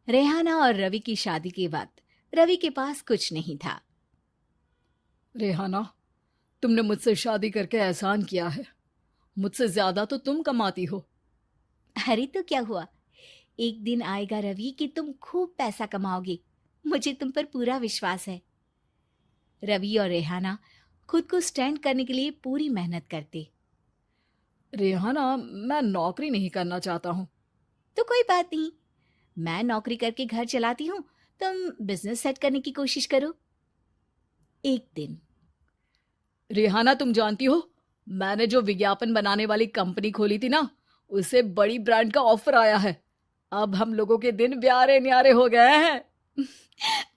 रेहाना और रवि की शादी के वक्त रवि के पास कुछ नहीं था। रेहाना, तुमने मुझसे शादी करके एहसान किया है। मुझसे ज्यादा तो तुम कमाती हो। अरे तो क्या हुआ, एक दिन आएगा रवि कि तुम खूब पैसा कमाओगे। मुझे तुम पर पूरा विश्वास है। रवि और रेहाना खुद को स्टैंड करने के लिए पूरी मेहनत करते। रेहाना, मैं नौकरी नहीं करना चाहता हूँ। तो कोई बात नहीं, मैं नौकरी करके घर चलाती हूँ, तुम बिजनेस सेट करने की कोशिश करो। एक दिन रेहाना, तुम जानती हो, मैंने जो विज्ञापन बनाने वाली कंपनी खोली थी ना, उसे बड़ी ब्रांड का ऑफर आया है। अब हम लोगों के दिन ब्यारे न्यारे हो गए हैं।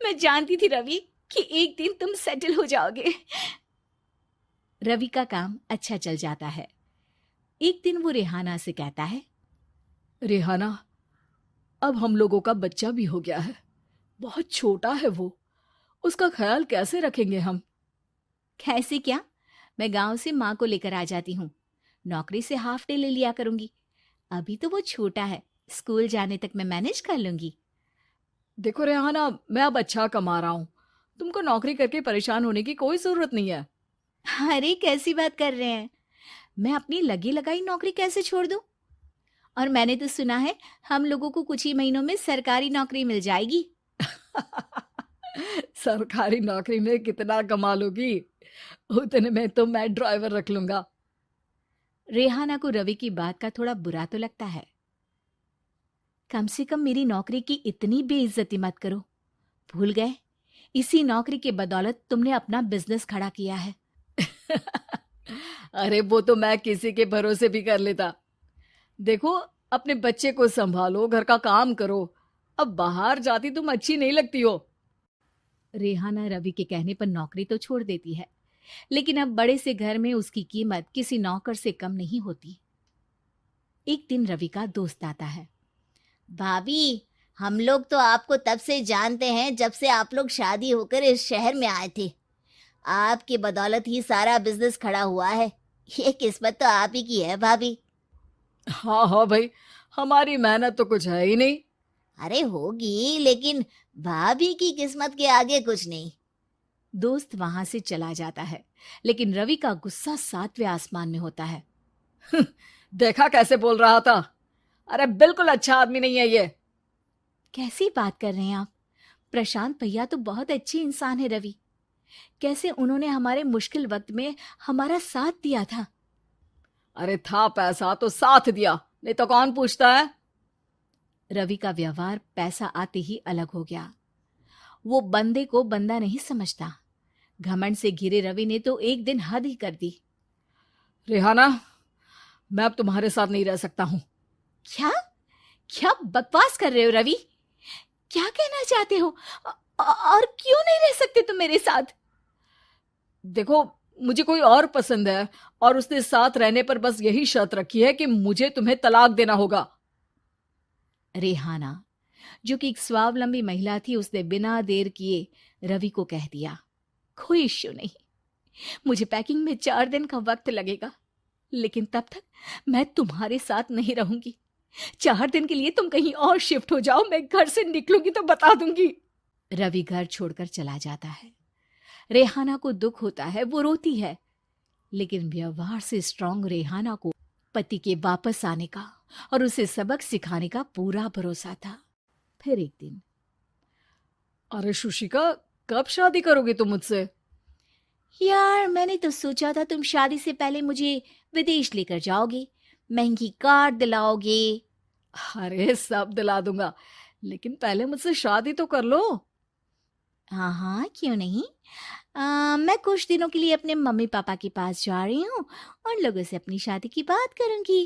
मैं जानती थी रवि कि एक दिन तुम सेटल हो जाओगे। रवि का काम अच्छा चल जाता है। एक दिन वो रेहाना से कहता है, रेहाना, अब हम लोगों का बच्चा भी हो गया है। बहुत छोटा है वो। उसका ख्याल कैसे रखेंगे हम? कैसे क्या, मैं गांव से माँ को लेकर आ जाती हूँ। नौकरी से हाफ डे ले लिया करूंगी। अभी तो वो छोटा है, स्कूल जाने तक मैं मैनेज कर लूंगी। देखो रेहाना, मैं अब अच्छा कमा रहा हूँ। तुमको नौकरी करके परेशान होने की कोई जरूरत नहीं है। अरे कैसी बात कर रहे हैं, मैं अपनी लगी लगाई नौकरी कैसे छोड़ दूं? और मैंने तो सुना है हम लोगों को कुछ ही महीनों में सरकारी नौकरी मिल जाएगी। सरकारी नौकरी में कितना कमा लोगी? उतने में तो मैं ड्राइवर रख लूंगा। रेहाना को रवि की बात का थोड़ा बुरा तो लगता है। कम से कम मेरी नौकरी की इतनी बेइज्जती मत करो। भूल गए, इसी नौकरी के बदौलत तुमने अपना बिजनेस खड़ा किया है। अरे वो तो मैं किसी के भरोसे भी कर लेता। देखो, अपने बच्चे को संभालो, घर का काम करो। अब बाहर जाती तुम अच्छी नहीं लगती हो। रेहाना रवि के कहने पर नौकरी तो छोड़ देती है, लेकिन अब बड़े से घर में उसकी कीमत किसी नौकर से कम नहीं होती। एक दिन रवि का दोस्त आता है। भाभी, हम लोग तो आपको तब से जानते हैं जब से आप लोग शादी होकर इस शहर में आए थे। आपकी बदौलत ही सारा बिजनेस खड़ा हुआ है। ये किस्मत तो आप ही की है भाभी। हाँ हाँ भाई, हमारी मेहनत तो कुछ है ही नहीं। अरे होगी, लेकिन भाभी की किस्मत के आगे कुछ नहीं। दोस्त वहां से चला जाता है, लेकिन रवि का गुस्सा सातवें आसमान में होता है। देखा कैसे बोल रहा था? अरे बिल्कुल अच्छा आदमी नहीं है ये। कैसी बात कर रहे हैं आप? प्रशांत भैया तो बहुत अच्छे इंसान है रवि। कैसे उन्होंने हमारे मुश्किल वक्त में हमारा साथ दिया था। अरे था पैसा तो साथ दिया, नहीं तो कौन पूछता है? रवि का व्यवहार पैसा आते ही अलग हो गया। वो बंदे को बंदा नहीं समझता। घमंड से घिरे रवि ने तो एक दिन हद ही कर दी। रेहाना, मैं अब तुम्हारे साथ नहीं रह सकता हूँ। क्या क्या बकवास कर रहे हो रवि? क्या कहना चाहते हो? और क्यों नहीं रह सकते तुम मेरे साथ? देखो, मुझे कोई और पसंद है, और उसने साथ रहने पर बस यही शर्त रखी है कि मुझे तुम्हें तलाक देना होगा। रेहाना, जो कि एक स्वावलंबी महिला थी, उसने बिना देर किए रवि को कह दिया, कोई इश्यू नहीं, मुझे पैकिंग में 4 दिन का वक्त लगेगा, लेकिन तब तक मैं तुम्हारे साथ नहीं रहूंगी। 4 दिन के लिए तुम कहीं और शिफ्ट हो जाओ, मैं घर से निकलूंगी तो बता दूंगी। रवि घर छोड़कर चला जाता है। रेहाना को दुख होता है, वो रोती है, लेकिन व्यवहार से स्ट्रांग रेहाना को पति के वापस आने का और उसे सबक सिखाने का पूरा भरोसा था। फिर एक दिन, अरे शुशिका, कब शादी करोगी तुम मुझसे? यार मैंने तो सोचा था तुम शादी से पहले मुझे विदेश लेकर जाओगे, महंगी कार दिलाओगे। अरे सब दिला दूंगा, लेकिन पहले मुझसे शादी तो कर लो। हाँ हाँ, क्यों नहीं। मैं कुछ दिनों के लिए अपने मम्मी पापा के पास जा रही हूँ और लोगों से अपनी शादी की बात करूंगी।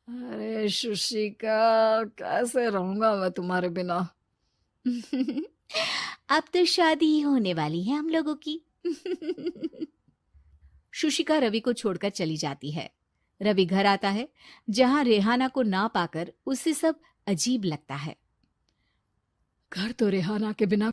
अरे शुशिका, कैसे रहूंगा मैं तुम्हारे बिना? अब तो शादी ही होने वाली है हम लोगों की। शुशिका रवि को छोड़कर चली जाती है। रवि घर आता है, जहां रेहाना को ना पाकर उसे सब अजीब लगता है। घर तो रेहाना के बिना